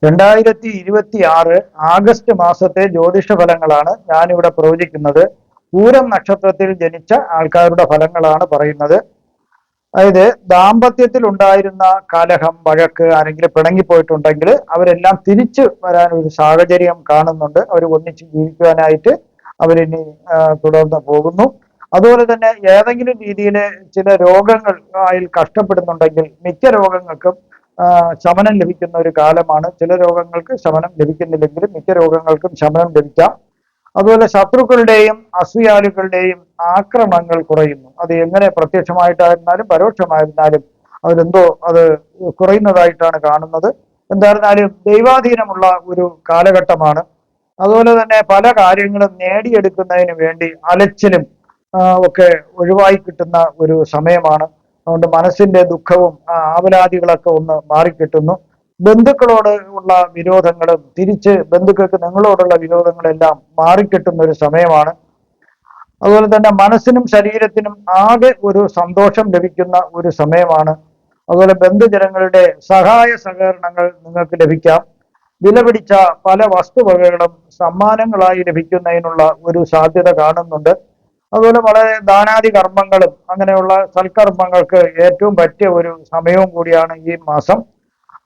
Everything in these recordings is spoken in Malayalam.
2026 ആഗസ്റ്റ് മാസത്തെ ജ്യോതിഷ ഫലങ്ങളാണ് ഞാനിവിടെ പ്രവചിക്കുന്നത്. പൂരം നക്ഷത്രത്തിൽ ജനിച്ച ആൾക്കാരുടെ ഫലങ്ങളാണ് പറയുന്നത്. അതായത് ദാമ്പത്യത്തിൽ ഉണ്ടായിരുന്ന കലഹം, വഴക്ക്, ആരെങ്കിലും പിണങ്ങിപ്പോയിട്ടുണ്ടെങ്കിൽ അവരെല്ലാം തിരിച്ചു വരാൻ ഒരു സാഹചര്യം കാണുന്നുണ്ട്. അവർ ഒന്നിച്ച് ജീവിക്കുവാനായിട്ട് അവരിനി തുടർന്ന് പോകുന്നു. അതുപോലെ തന്നെ ഏതെങ്കിലും രീതിയിൽ ചില രോഗങ്ങൾ കഷ്ടപ്പെടുന്നുണ്ടെങ്കിൽ മിക്ക രോഗങ്ങൾക്കും ശമനം ലഭിക്കുന്ന ഒരു കാലമാണ്. ചില രോഗങ്ങൾക്ക് ശമനം ലഭിക്കുന്നില്ലെങ്കിലും മിക്ക രോഗങ്ങൾക്കും ശമനം ലഭിക്കാം. അതുപോലെ ശത്രുക്കളുടെയും അസൂയാലുക്കളുടെയും ആക്രമണങ്ങൾ കുറയുന്നു. അത് എങ്ങനെ പ്രത്യക്ഷമായിട്ടായിരുന്നാലും പരോക്ഷമായിരുന്നാലും അത് കുറയുന്നതായിട്ടാണ് കാണുന്നത്. എന്തായിരുന്നാലും ദൈവാധീനമുള്ള ഒരു കാലഘട്ടമാണ്. അതുപോലെ തന്നെ പല കാര്യങ്ങളും നേടിയെടുക്കുന്നതിന് വേണ്ടി അലച്ചിലും ഒക്കെ ഒഴിവായി കിട്ടുന്ന ഒരു സമയമാണ്. അതുകൊണ്ട് മനസ്സിന്റെ ദുഃഖവും ആവലാതികളൊക്കെ ഒന്ന് മാറിക്കിട്ടുന്നു. ബന്ധുക്കളോട് ഉള്ള വിരോധങ്ങളും തിരിച്ച് ബന്ധുക്കൾക്ക് നിങ്ങളോടുള്ള വിരോധങ്ങളെല്ലാം മാറിക്കിട്ടുന്ന ഒരു സമയമാണ്. അതുപോലെ തന്നെ മനസ്സിനും ശരീരത്തിനും ആകെ ഒരു സന്തോഷം ലഭിക്കുന്ന ഒരു സമയമാണ്. അതുപോലെ ബന്ധുജനങ്ങളുടെ സഹായ സഹകരണങ്ങൾ നിങ്ങൾക്ക് ലഭിക്കാം. വിലപിടിച്ച പല വസ്തുവകകളും സമ്മാനങ്ങളായി ലഭിക്കുന്നതിനുള്ള ഒരു സാധ്യത കാണുന്നുണ്ട്. അതുപോലെ വളരെ ദാനാദി കർമ്മങ്ങളും അങ്ങനെയുള്ള സൽക്കർമ്മങ്ങൾക്ക് ഏറ്റവും പറ്റിയ ഒരു സമയവും കൂടിയാണ് ഈ മാസം.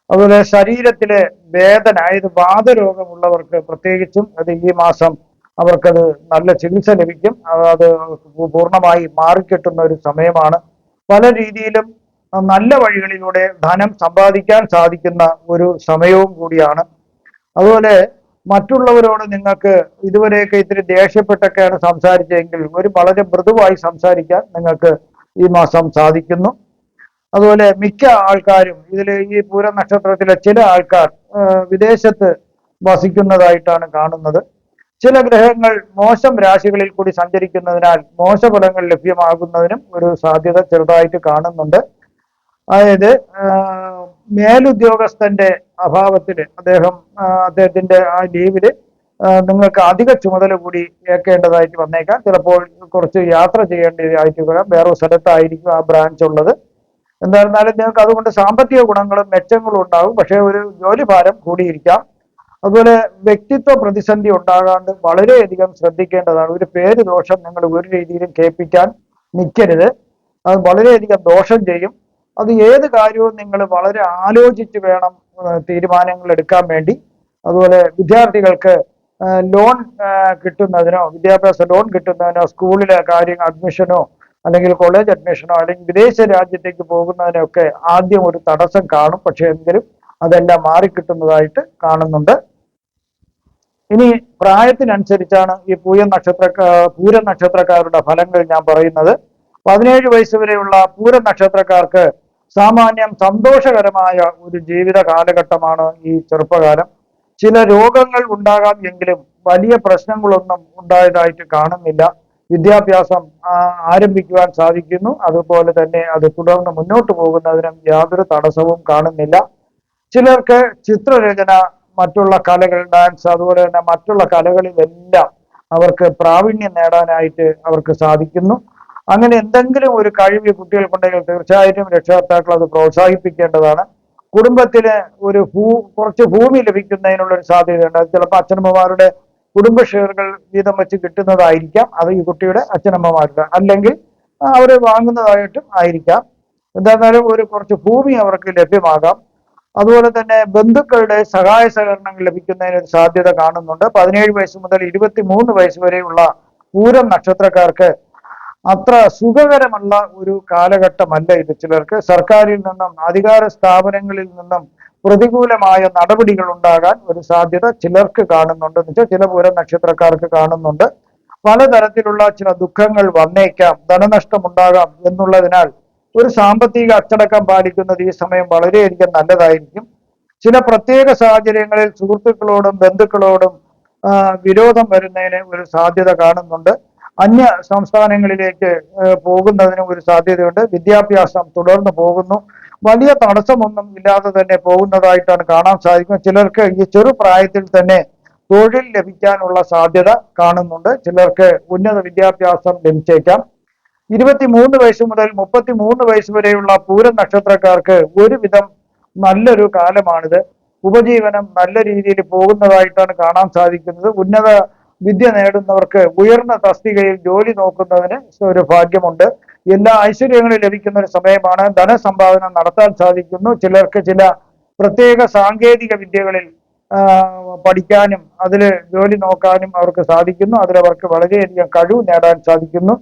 അതുപോലെ ശരീരത്തിലെ വേദന, അതായത് വാതരോഗമുള്ളവർക്ക് പ്രത്യേകിച്ചും അത് ഈ മാസം അവർക്കത് നല്ല ചികിത്സ ലഭിക്കും. അത് പൂർണ്ണമായി മാറിക്കിട്ടുന്ന ഒരു സമയമാണ്. പല രീതിയിലും നല്ല വഴികളിലൂടെ ധനം സമ്പാദിക്കാൻ സാധിക്കുന്ന ഒരു സമയവും കൂടിയാണ്. അതുപോലെ മറ്റുള്ളവരോട് നിങ്ങൾക്ക് ഇതുവരെയൊക്കെ ഇത്തിരി ദേഷ്യപ്പെട്ടൊക്കെയാണ് സംസാരിച്ചതെങ്കിൽ വളരെ മൃദുവായി സംസാരിക്കാൻ നിങ്ങൾക്ക് ഈ മാസം സാധിക്കുന്നു. അതുപോലെ മിക്ക ആൾക്കാരും ഈ പൂര നക്ഷത്രത്തിലെ ചില ആൾക്കാർ വിദേശത്ത് വസിക്കുന്നതായിട്ടാണ് കാണുന്നത്. ചില ഗ്രഹങ്ങൾ മോശം രാശികളിൽ കൂടി സഞ്ചരിക്കുന്നതിനാൽ മോശഫലങ്ങൾ ലഭ്യമാകുന്നതിനും ഒരു സാധ്യത ചെറുതായിട്ട് കാണുന്നുണ്ട്. അതായത് മേലുദ്യോഗസ്ഥന്റെ അഭാവത്തിൽ അദ്ദേഹത്തിന്റെ ആ ലീവില് നിങ്ങൾക്ക് അധിക ചുമതല കൂടി ഏൽക്കേണ്ടതായിട്ട് വന്നേക്കാം. ചിലപ്പോൾ കുറച്ച് യാത്ര ചെയ്യേണ്ടതായിട്ട് വരാം. വേറൊരു സ്ഥലത്തായിരിക്കും ആ ബ്രാഞ്ച് ഉള്ളത്. എന്തായിരുന്നാലും നിങ്ങൾക്ക് അതുകൊണ്ട് സാമ്പത്തിക ഗുണങ്ങളും മെച്ചങ്ങളും ഉണ്ടാകും. പക്ഷേ ഒരു ജോലി ഭാരം കൂടിയിരിക്കാം. അതുപോലെ വ്യക്തിത്വ പ്രതിസന്ധി ഉണ്ടാകാണ്ട് വളരെയധികം ശ്രദ്ധിക്കേണ്ടതാണ്. ഒരു പേര് ദോഷം നിങ്ങൾ ഒരു രീതിയിലും കേൾപ്പിക്കാൻ നിൽക്കരുത്. അത് വളരെയധികം ദോഷം ചെയ്യും. അത് ഏത് കാര്യവും നിങ്ങൾ വളരെ ആലോചിച്ച് വേണം തീരുമാനങ്ങൾ എടുക്കാൻ വേണ്ടി. അതുപോലെ വിദ്യാർത്ഥികൾക്ക് ലോൺ കിട്ടുന്നതിനോ, വിദ്യാഭ്യാസ ലോൺ കിട്ടുന്നതിനോ, സ്കൂളിലെ കാര്യങ്ങൾ അഡ്മിഷനോ അല്ലെങ്കിൽ കോളേജ് അഡ്മിഷനോ അല്ലെങ്കിൽ വിദേശ രാജ്യത്തേക്ക് പോകുന്നതിനൊക്കെ ആദ്യം ഒരു തടസ്സം കാണും. പക്ഷെ എങ്കിലും അതെല്ലാം മാറിക്കിട്ടുന്നതായിട്ട് കാണുന്നുണ്ട്. ഇനി പ്രായത്തിനനുസരിച്ചാണ് ഈ പൂര നക്ഷത്രക്കാരുടെ ഫലങ്ങൾ ഞാൻ പറയുന്നത്. 17 വയസ്സ് വരെയുള്ള പൂര നക്ഷത്രക്കാർക്ക് സാമാന്യം സന്തോഷകരമായ ഒരു ജീവിത കാലഘട്ടമാണ് ഈ ചെറുപ്പകാലം. ചില രോഗങ്ങൾ ഉണ്ടാകാം എങ്കിലും വലിയ പ്രശ്നങ്ങളൊന്നും ഉണ്ടായതായിട്ട് കാണുന്നില്ല. വിദ്യാഭ്യാസം ആരംഭിക്കുവാൻ സാധിക്കുന്നു. അതുപോലെ തന്നെ അത് തുടർന്ന് മുന്നോട്ട് പോകുന്നതിനും യാതൊരു തടസ്സവും കാണുന്നില്ല. ചിലർക്ക് ചിത്രരചന, മറ്റുള്ള കലകൾ, ഡാൻസ്, അതുപോലെ തന്നെ മറ്റുള്ള കലകളിലെല്ലാം അവർക്ക് പ്രാവീണ്യം നേടാനായിട്ട് അവർക്ക് സാധിക്കുന്നു. അങ്ങനെ എന്തെങ്കിലും ഒരു കഴിവ് കുട്ടികൾക്കുണ്ടെങ്കിൽ തീർച്ചയായിട്ടും രക്ഷകർത്താക്കൾ അത് പ്രോത്സാഹിപ്പിക്കേണ്ടതാണ്. കുടുംബത്തിന് കുറച്ച് ഭൂമി ലഭിക്കുന്നതിനുള്ള ഒരു സാധ്യതയുണ്ട്. അത് ചിലപ്പോൾ അച്ഛനമ്മമാരുടെ കുടുംബ ഷെയറുകൾ വീതം വെച്ച് കിട്ടുന്നതായിരിക്കാം. അത് ഈ കുട്ടിയുടെ അച്ഛനമ്മമാരുടെ, അല്ലെങ്കിൽ അവർ വാങ്ങുന്നതായിട്ടും ആയിരിക്കാം. എന്തായാലും കുറച്ച് ഭൂമി അവർക്ക് ലഭ്യമാകാം. അതുപോലെ തന്നെ ബന്ധുക്കളുടെ സഹായ സഹകരണങ്ങൾ ലഭിക്കുന്നതിന് ഒരു സാധ്യത കാണുന്നുണ്ട്. 17 വയസ്സ് മുതൽ 23 വയസ്സ് വരെയുള്ള പൂരം നക്ഷത്രക്കാർക്ക് അത്ര സുഖകരമുള്ള ഒരു കാലഘട്ടമല്ല ഇത്. ചിലർക്ക് സർക്കാരിൽ നിന്നും അധികാര സ്ഥാപനങ്ങളിൽ നിന്നും പ്രതികൂലമായ നടപടികൾ ഉണ്ടാകാൻ ഒരു സാധ്യത ചിലർക്ക് കാണുന്നുണ്ട്. എന്ന് വെച്ചാൽ ചില പൂരം നക്ഷത്രക്കാർക്ക് കാണുന്നുണ്ട്. പലതരത്തിലുള്ള ചില ദുഃഖങ്ങൾ വന്നേക്കാം, ധനനഷ്ടം ഉണ്ടാകാം എന്നുള്ളതിനാൽ ഒരു സാമ്പത്തിക അച്ചടക്കം പാലിക്കുന്നത് ഈ സമയം വളരെയധികം നല്ലതായിരിക്കും. ചില പ്രത്യേക സാഹചര്യങ്ങളിൽ സുഹൃത്തുക്കളോടും ബന്ധുക്കളോടും വിരോധം വരുന്നതിന് ഒരു സാധ്യത കാണുന്നുണ്ട്. അന്യ സംസ്ഥാനങ്ങളിലേക്ക് പോകുന്നതിനും ഒരു സാധ്യതയുണ്ട്. വിദ്യാഭ്യാസം തുടർന്ന് പോകുന്നു. വലിയ തടസ്സമൊന്നും ഇല്ലാതെ തന്നെ പോകുന്നതായിട്ടാണ് കാണാൻ സാധിക്കുന്നത്. ചിലർക്ക് ഈ ചെറുപ്രായത്തിൽ തന്നെ തൊഴിൽ ലഭിക്കാനുള്ള സാധ്യത കാണുന്നുണ്ട്. ചിലർക്ക് ഉന്നത വിദ്യാഭ്യാസം ലഭിച്ചേക്കാം. 23 വയസ്സ് മുതൽ 33 വയസ്സ് വരെയുള്ള പൂരം നക്ഷത്രക്കാർക്ക് ഒരുവിധം നല്ലൊരു കാലമാണിത്. ഉപജീവനം നല്ല രീതിയിൽ പോകുന്നതായിട്ടാണ് കാണാൻ സാധിക്കുന്നത്. ഉന്നത വിദ്യ നേടുന്നവർക്ക് ഉയർന്ന തസ്തികയിൽ ജോലി നോക്കുന്നതിന് ഒരു ഭാഗ്യമുണ്ട്. എല്ലാ ഐശ്വര്യങ്ങളും ലഭിക്കുന്ന ഒരു സമയമാണ്. ധനസമ്പാദന നടത്താൻ സാധിക്കുന്നു. ചിലർക്ക് ചില പ്രത്യേക സാങ്കേതിക വിദ്യകളിൽ പഠിക്കാനും അതിൽ ജോലി നോക്കാനും അവർക്ക് സാധിക്കുന്നു. അതിലവർക്ക് വളരെയധികം കഴിവ് നേടാൻ സാധിക്കുന്നു.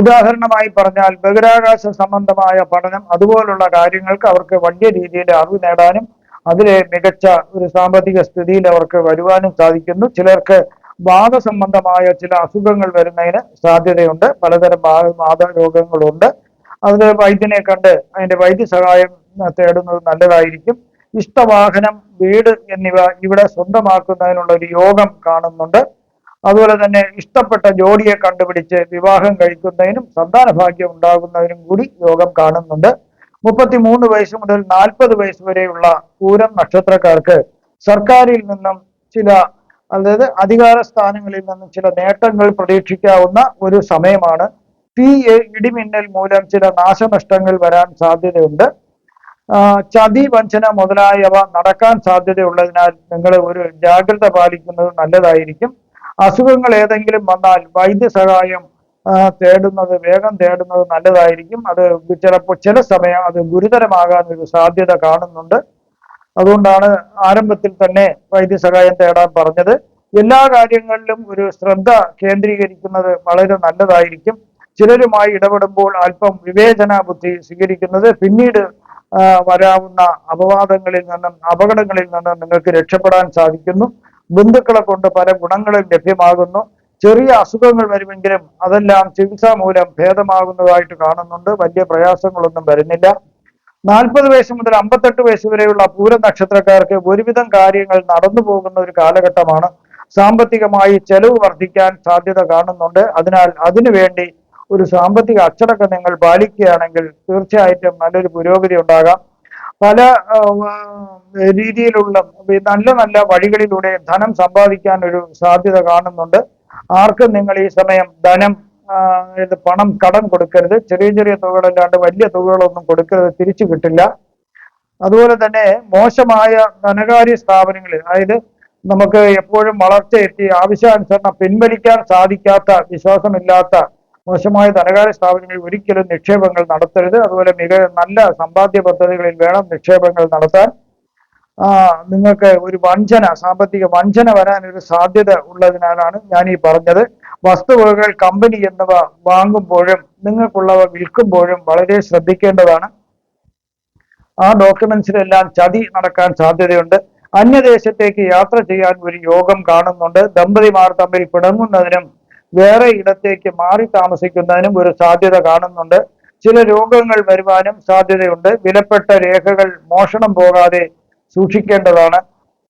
ഉദാഹരണമായി പറഞ്ഞാൽ ബഹിരാകാശ സംബന്ധമായ പഠനം അതുപോലുള്ള കാര്യങ്ങൾക്ക് അവർക്ക് വലിയ രീതിയിൽ അറിവ് നേടാനും അതിലെ മികച്ച ഒരു സാമ്പത്തിക സ്ഥിതിയിൽ അവർക്ക് വരുവാനും സാധിക്കുന്നു. ചിലർക്ക് വാദസംബന്ധമായ ചില അസുഖങ്ങൾ വരുന്നതിന് സാധ്യതയുണ്ട്. പലതരം വാദരോഗങ്ങളുണ്ട്. അത് വൈദ്യനെ കണ്ട് അതിന്റെ വൈദ്യസഹായം തേടുന്നത് നല്ലതായിരിക്കും. ഇഷ്ടവാഹനം, വീട് എന്നിവ ഇവിടെ സ്വന്തമാക്കുന്നതിനുള്ള ഒരു യോഗം കാണുന്നുണ്ട്. അതുപോലെ തന്നെ ഇഷ്ടപ്പെട്ട ജോഡിയെ കണ്ടുപിടിച്ച് വിവാഹം കഴിക്കുന്നതിനും സന്താന ഭാഗ്യം ഉണ്ടാകുന്നതിനും കൂടി യോഗം കാണുന്നുണ്ട്. 33 വയസ്സ് മുതൽ 40 വയസ്സ് വരെയുള്ള പൂരം നക്ഷത്രക്കാർക്ക് സർക്കാരിൽ നിന്നും ചില, അതായത് അധികാര സ്ഥാനങ്ങളിൽ നിന്നും ചില നേട്ടങ്ങൾ പ്രതീക്ഷിക്കാവുന്ന ഒരു സമയമാണ്. തീ, ഇടിമിന്നൽ മൂലം ചില നാശനഷ്ടങ്ങൾ വരാൻ സാധ്യതയുണ്ട്. ചതി, വഞ്ചന മുതലായവ നടക്കാൻ സാധ്യതയുള്ളതിനാൽ നിങ്ങൾ ഒരു ജാഗ്രത പാലിക്കുന്നത് നല്ലതായിരിക്കും. അസുഖങ്ങൾ ഏതെങ്കിലും വന്നാൽ വൈദ്യസഹായം വേഗം തേടുന്നത് നല്ലതായിരിക്കും. അത് ചിലപ്പോൾ ചില സമയം അത് ഗുരുതരമാകാൻ ഒരു സാധ്യത കാണുന്നുണ്ട്. അതുകൊണ്ടാണ് ആരംഭത്തിൽ തന്നെ വൈദ്യസഹായം തേടാൻ പറഞ്ഞത്. എല്ലാ കാര്യങ്ങളിലും ഒരു ശ്രദ്ധ കേന്ദ്രീകരിക്കുന്നത് വളരെ നല്ലതായിരിക്കും. ചിലരുമായി ഇടപെടുമ്പോൾ അല്പം വിവേചന ബുദ്ധി സ്വീകരിക്കുന്നത് പിന്നീട് വരാവുന്ന അപവാദങ്ങളിൽ നിന്നും അപകടങ്ങളിൽ നിന്നും നിങ്ങൾക്ക് രക്ഷപ്പെടാൻ സാധിക്കുന്നു. ബന്ധുക്കളെ കൊണ്ട് പല ഗുണങ്ങളും ലഭ്യമാകുന്നു. ചെറിയ അസുഖങ്ങൾ വരുമെങ്കിലും അതെല്ലാം ചികിത്സാ മൂലം ഭേദമാകുന്നതായിട്ട് കാണുന്നുണ്ട്. വലിയ പ്രയാസങ്ങളൊന്നും വരുന്നില്ല. 40 വയസ്സ് മുതൽ 58 വയസ്സ് വരെയുള്ള പൂര നക്ഷത്രക്കാർക്ക് ഒരുവിധം കാര്യങ്ങൾ നടന്നു പോകുന്ന ഒരു കാലഘട്ടമാണ്. സാമ്പത്തികമായി ചെലവ് വർദ്ധിക്കാൻ സാധ്യത കാണുന്നുണ്ട്. അതിനാൽ അതിനുവേണ്ടി ഒരു സാമ്പത്തിക അച്ചടക്കം നിങ്ങൾ പാലിക്കുകയാണെങ്കിൽ തീർച്ചയായിട്ടും നല്ലൊരു പുരോഗതി ഉണ്ടാകാം. പല രീതിയിലുള്ള നല്ല നല്ല വഴികളിലൂടെ ധനം സമ്പാദിക്കാൻ ഒരു സാധ്യത കാണുന്നുണ്ട്. ആർക്കും നിങ്ങൾ ഈ സമയം പണം കടം കൊടുക്കരുത്. ചെറിയ ചെറിയ തുകകളല്ലാണ്ട് വലിയ തുകകളൊന്നും കൊടുക്കരുത്, തിരിച്ചു കിട്ടില്ല. അതുപോലെ തന്നെ മോശമായ ധനകാര്യ സ്ഥാപനങ്ങളിൽ, അതായത് നമുക്ക് എപ്പോഴും വളർച്ചയെത്തി ആവശ്യാനുസരണം പിൻവലിക്കാൻ സാധിക്കാത്ത, വിശ്വാസമില്ലാത്ത മോശമായ ധനകാര്യ സ്ഥാപനങ്ങളിൽ ഒരിക്കലും നിക്ഷേപങ്ങൾ നടത്തരുത്. അതുപോലെ നല്ല സമ്പാദ്യ പദ്ധതികളിൽ വേണം നിക്ഷേപങ്ങൾ നടത്താൻ. നിങ്ങൾക്ക് ഒരു സാമ്പത്തിക വഞ്ചന വരാൻ ഒരു സാധ്യത ഉള്ളതിനാലാണ് ഞാൻ ഈ പറഞ്ഞത്. വസ്തുവകകൾ, കമ്പനി എന്നിവ വാങ്ങുമ്പോഴും നിങ്ങൾക്കുള്ളവ വിൽക്കുമ്പോഴും വളരെ ശ്രദ്ധിക്കേണ്ടതാണ്. ആ ഡോക്യുമെന്റ്സിലെല്ലാം ചതി നടക്കാൻ സാധ്യതയുണ്ട്. അന്യദേശത്തേക്ക് യാത്ര ചെയ്യാൻ ഒരു യോഗം കാണുന്നുണ്ട്. ദമ്പതിമാർ തമ്മിൽ പിണങ്ങുന്നതിനും വേറെ ഇടത്തേക്ക് മാറി താമസിക്കുന്നതിനും ഒരു സാധ്യത കാണുന്നുണ്ട്. ചില രോഗങ്ങൾ വരുവാനും സാധ്യതയുണ്ട്. വിലപ്പെട്ട രേഖകൾ മോഷണം പോകാതെ സൂക്ഷിക്കേണ്ടതാണ്.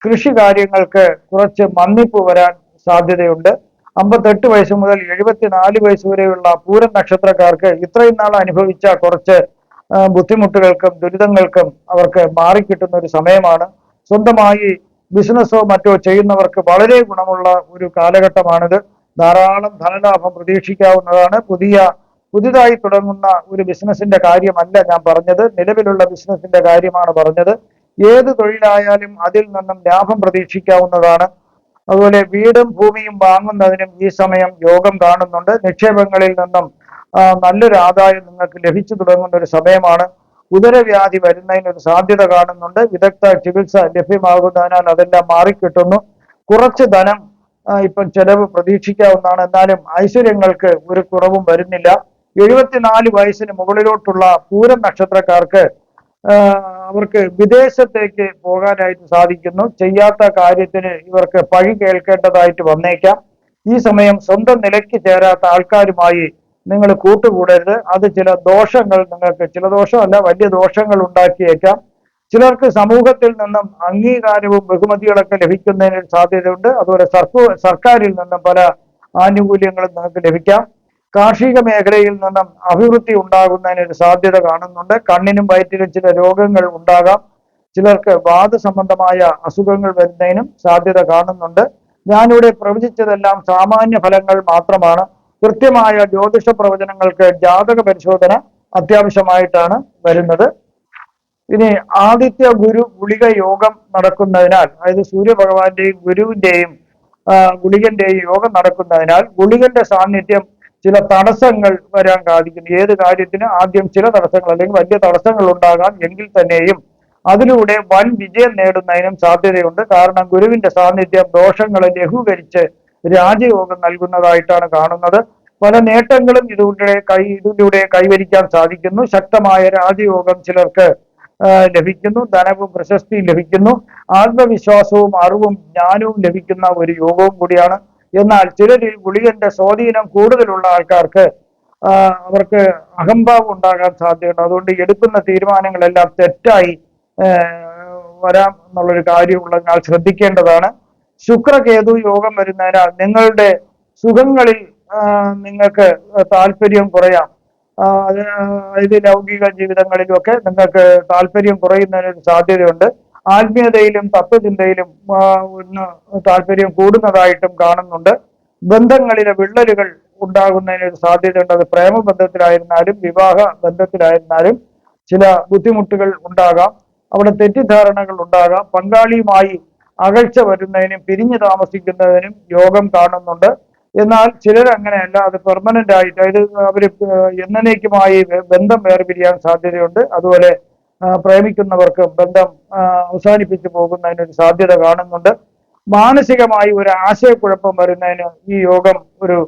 കൃഷി കാര്യങ്ങൾക്ക് കുറച്ച് മന്ദിപ്പ് വരാൻ സാധ്യതയുണ്ട്. 58 വയസ്സ് മുതൽ 74 വയസ്സ് വരെയുള്ള പൂരം നക്ഷത്രക്കാർക്ക് ഇത്രയും നാൾ അനുഭവിച്ച കുറച്ച് ബുദ്ധിമുട്ടുകൾക്കും ദുരിതങ്ങൾക്കും അവർക്ക് മാറിക്കിട്ടുന്ന ഒരു സമയമാണ്. സ്വന്തമായി ബിസിനസ്സോ മറ്റോ ചെയ്യുന്നവർക്ക് വളരെ ഗുണമുള്ള ഒരു കാലഘട്ടമാണിത്. ധാരാളം ധനലാഭം പ്രതീക്ഷിക്കാവുന്നതാണ്. പുതിയതായി തുടങ്ങുന്ന ഒരു ബിസിനസിന്റെ കാര്യമല്ല ഞാൻ പറഞ്ഞത്, നിലവിലുള്ള ബിസിനസിന്റെ കാര്യമാണ് പറഞ്ഞത്. ഏത് തൊഴിലായാലും അതിൽ നിന്നും ലാഭം പ്രതീക്ഷിക്കാവുന്നതാണ്. അതുപോലെ വീടും ഭൂമിയും വാങ്ങുന്നതിനും ഈ സമയം യോഗം കാണുന്നുണ്ട്. നിക്ഷേപങ്ങളിൽ നിന്നും നല്ലൊരു ആദായം നിങ്ങൾക്ക് ലഭിച്ചു തുടങ്ങുന്ന ഒരു സമയമാണ്. ഉദരവ്യാധി വരുന്നതിന് ഒരു സാധ്യത കാണുന്നുണ്ട്. വിദഗ്ധ ചികിത്സ ലഭ്യമാകുന്നതിനാൽ അതെല്ലാം മാറിക്കിട്ടുന്നു. കുറച്ച് ധനം ഇപ്പം ചെലവ് പ്രതീക്ഷിക്കാവുന്നതാണ്. എന്നാലും ഐശ്വര്യങ്ങൾക്ക് ഒരു കുറവും വരുന്നില്ല. 74 വയസ്സിന് മുകളിലോട്ടുള്ള പൂരം നക്ഷത്രക്കാർക്ക് അവർക്ക് വിദേശത്തേക്ക് പോകാനായിട്ട് സാധിക്കുന്നു. ചെയ്യാത്ത കാര്യത്തിന് ഇവർക്ക് പഴി കേൾക്കേണ്ടതായിട്ട് വന്നേക്കാം. ഈ സമയം സ്വന്തം നിലയ്ക്ക് ചേരാത്ത ആൾക്കാരുമായി നിങ്ങൾ കൂട്ടുകൂടരുത്. അത് ചില ദോഷങ്ങൾ, നിങ്ങൾക്ക് ചില ദോഷമല്ല വലിയ ദോഷങ്ങൾ ഉണ്ടാക്കിയേക്കാം. ചിലർക്ക് സമൂഹത്തിൽ നിന്നും അംഗീകാരവും ബഹുമതികളൊക്കെ ലഭിക്കുന്നതിന് സാധ്യതയുണ്ട്. അതുപോലെ സർക്കാരിൽ നിന്നും പല ആനുകൂല്യങ്ങളും നിങ്ങൾക്ക് ലഭിക്കാം. കാർഷിക മേഖലയിൽ നിന്നും അഭിവൃദ്ധി ഉണ്ടാകുന്നതിന് ഒരു സാധ്യത കാണുന്നുണ്ട്. കണ്ണിനും വയറ്റിനും ചില രോഗങ്ങൾ ഉണ്ടാകാം. ചിലർക്ക് വാദസംബന്ധമായ അസുഖങ്ങൾ വരുന്നതിനും സാധ്യത കാണുന്നുണ്ട്. ഞാനിവിടെ പ്രവചിച്ചതെല്ലാം സാമാന്യ ഫലങ്ങൾ മാത്രമാണ്. കൃത്യമായ ജ്യോതിഷ പ്രവചനങ്ങൾക്ക് ജാതക പരിശോധന അത്യാവശ്യമായിട്ടാണ് വരുന്നത്. ഇനി ആദിത്യ ഗുരു ഗുളിക യോഗം നടക്കുന്നതിനാൽ, അതായത് സൂര്യഭഗവാന്റെയും ഗുരുവിന്റെയും ഗുളികന്റെയും യോഗം നടക്കുന്നതിനാൽ ഗുളികന്റെ സാന്നിധ്യം ചില തടസ്സങ്ങൾ വരാൻ സാധിക്കുന്നു. ഏത് കാര്യത്തിന് ആദ്യം ചില തടസ്സങ്ങൾ അല്ലെങ്കിൽ വലിയ തടസ്സങ്ങൾ ഉണ്ടാകാം, എങ്കിൽ തന്നെയും അതിലൂടെ വൻ വിജയം നേടുന്നതിനും സാധ്യതയുണ്ട്. കാരണം ഗുരുവിന്റെ സാന്നിധ്യം ദോഷങ്ങളെ ലഘൂകരിച്ച് രാജയോഗം നൽകുന്നതായിട്ടാണ് കാണുന്നത്. പല നേട്ടങ്ങളും ഇതിലൂടെ കൈവരിക്കാൻ സാധിക്കുന്നു. ശക്തമായ രാജയോഗം ചിലർക്ക് ലഭിക്കുന്നു. ധനവും പ്രശസ്തിയും ലഭിക്കുന്നു. ആത്മവിശ്വാസവും അറിവും ജ്ഞാനവും ലഭിക്കുന്ന ഒരു യോഗവും കൂടിയാണ്. എന്നാൽ ചിലരിൽ ഗുളികന്റെ സ്വാധീനം കൂടുതലുള്ള ആൾക്കാർക്ക് അവർക്ക് അഹംഭാവം ഉണ്ടാകാൻ സാധ്യതയുണ്ട്. അതുകൊണ്ട് എടുക്കുന്ന തീരുമാനങ്ങളെല്ലാം തെറ്റായി വരാം എന്നുള്ളൊരു കാര്യമുള്ളതിനാൽ ശ്രദ്ധിക്കേണ്ടതാണ്. ശുക്രകേതു യോഗം വരുന്നതിനാൽ നിങ്ങളുടെ സുഖങ്ങളിൽ നിങ്ങൾക്ക് താല്പര്യം കുറയാം. അതായത് ലൗകിക ജീവിതങ്ങളിലുമൊക്കെ നിങ്ങൾക്ക് താല്പര്യം കുറയുന്നതിനൊരു സാധ്യതയുണ്ട്. ആത്മീയതയിലും തത്വചിന്തയിലും ഒന്ന് താല്പര്യം കൂടുന്നതായിട്ടും കാണുന്നുണ്ട്. ബന്ധങ്ങളിലെ വിള്ളലുകൾ ഉണ്ടാകുന്നതിനൊരു സാധ്യതയുണ്ട്. അത് പ്രേമബന്ധത്തിലായിരുന്നാലും വിവാഹ ബന്ധത്തിലായിരുന്നാലും ചില ബുദ്ധിമുട്ടുകൾ ഉണ്ടാകാം. അവിടെ തെറ്റിദ്ധാരണകൾ ഉണ്ടാകാം. പങ്കാളിയുമായി അകൽച്ച വരുന്നതിനും പിരിഞ്ഞു താമസിക്കുന്നതിനും യോഗം കാണുന്നുണ്ട്. എന്നാൽ ചിലർ അങ്ങനെയല്ല, അത് പെർമനന്റ് ആയിട്ട്, അതായത് അവർ എന്നേക്കുമായി ബന്ധം വേർപിരിയാൻ സാധ്യതയുണ്ട്. അതുപോലെ പ്രേമിക്കുന്നവർക്ക് ബന്ധം അവസാനിപ്പിച്ചു പോകുന്നതിനൊരു സാധ്യത കാണുന്നുണ്ട്. മാനസികമായി ഒരു ആശയക്കുഴപ്പം വരുന്നതിന് ഈ യോഗം ഒരു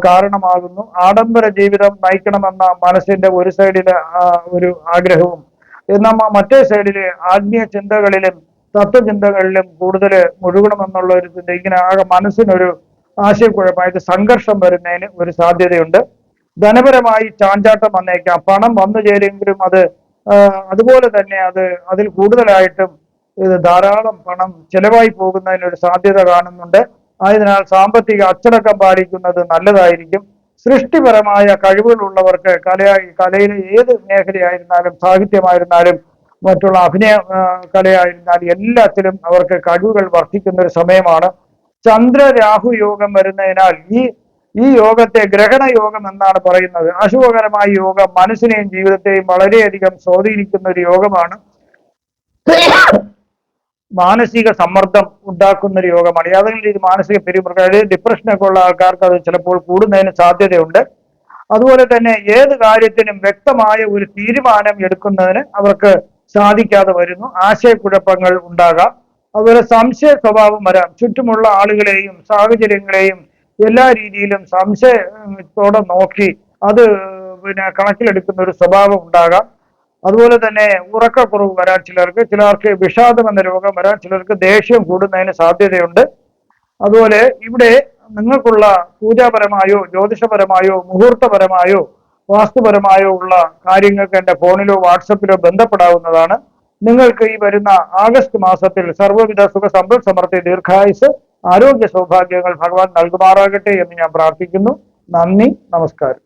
കാരണമാകുന്നു. ആഡംബര ജീവിതം നയിക്കണമെന്ന മനസ്സിന്റെ ഒരു സൈഡിലെ ഒരു ആഗ്രഹവും, എന്നാൽ മറ്റേ സൈഡില് ആത്മീയ ചിന്തകളിലും തത്വചിന്തകളിലും കൂടുതൽ മുഴുകണമെന്നുള്ള ഒരു ചിന്ത, ഇങ്ങനെ ആകെ മനസ്സിനൊരു ആശയക്കുഴപ്പമായിട്ട് സംഘർഷം വരുന്നതിന് ഒരു സാധ്യതയുണ്ട്. ധനപരമായി ചാഞ്ചാട്ടം വന്നേക്കാം. പണം വന്നു ചേരുമെങ്കിലും അതുപോലെ തന്നെ അതിൽ കൂടുതലായിട്ടും ധാരാളം പണം ചെലവായി പോകുന്നതിനൊരു സാധ്യത കാണുന്നുണ്ട്. ആയതിനാൽ സാമ്പത്തിക അച്ചടക്കം പാലിക്കുന്നത് നല്ലതായിരിക്കും. സൃഷ്ടിപരമായ കഴിവുകളുള്ളവർക്ക് കലയിലെ ഏത് മേഖലയായിരുന്നാലും, സാഹിത്യമായിരുന്നാലും മറ്റുള്ള അഭിനയ കലയായിരുന്നാലും എല്ലാത്തിലും അവർക്ക് കഴിവുകൾ വർദ്ധിക്കുന്ന ഒരു സമയമാണ്. ചന്ദ്ര രാഹു യോഗം വരുന്നതിനാൽ ഈ യോഗത്തെ ഗ്രഹണ യോഗം എന്നാണ് പറയുന്നത്. അശുഭകരമായ യോഗം മനസ്സിനെയും ജീവിതത്തെയും വളരെയധികം സ്വാധീനിക്കുന്ന ഒരു യോഗമാണ്. മാനസിക സമ്മർദ്ദം ഉണ്ടാക്കുന്ന ഒരു യോഗമാണ്. ഏതെങ്കിലും രീതി മാനസിക പിരിമുറുക്കം, ഡിപ്രഷനൊക്കെ ഉള്ള ആൾക്കാർക്ക് അത് ചിലപ്പോൾ കൂടുന്നതിന് സാധ്യതയുണ്ട്. അതുപോലെ തന്നെ ഏത് കാര്യത്തിനും വ്യക്തമായ ഒരു തീരുമാനം എടുക്കുന്നതിന് അവർക്ക് സാധിക്കാതെ വരുന്നു. ആശയക്കുഴപ്പങ്ങൾ ഉണ്ടാകാം. അതുപോലെ സംശയ സ്വഭാവം വരാം. ചുറ്റുമുള്ള ആളുകളെയും സാഹചര്യങ്ങളെയും എല്ലാ രീതിയിലും സംശയത്തോടെ നോക്കി അത് കണക്കിലെടുക്കുന്ന ഒരു സ്വഭാവം ഉണ്ടാകാം. അതുപോലെ തന്നെ ഉറക്കക്കുറവ് വരാൻ ചിലർക്ക് വിഷാദം എന്ന രോഗം വരാൻ, ചിലർക്ക് ദേഷ്യം കൂടുന്നതിന് സാധ്യതയുണ്ട്. അതുപോലെ ഇവിടെ നിങ്ങൾക്കുള്ള പൂജാപരമായോ ജ്യോതിഷപരമായോ മുഹൂർത്തപരമായോ വാസ്തുപരമായോ ഉള്ള കാര്യങ്ങൾക്ക് എൻ്റെ ഫോണിലോ വാട്സപ്പിലോ ബന്ധപ്പെടാവുന്നതാണ്. നിങ്ങൾക്ക് ഈ വരുന്ന ആഗസ്റ്റ് മാസത്തിൽ സർവ്വവിധ സുഖ സമ്പൽ സമൃദ്ധി ദീർഘായുസ് ആരോഗ്യ സൗഭാഗ്യങ്ങൾ ഭഗവാൻ നൽകുമാറാകട്ടെ എന്ന് ഞാൻ പ്രാർത്ഥിക്കുന്നു. നന്ദി, നമസ്കാരം.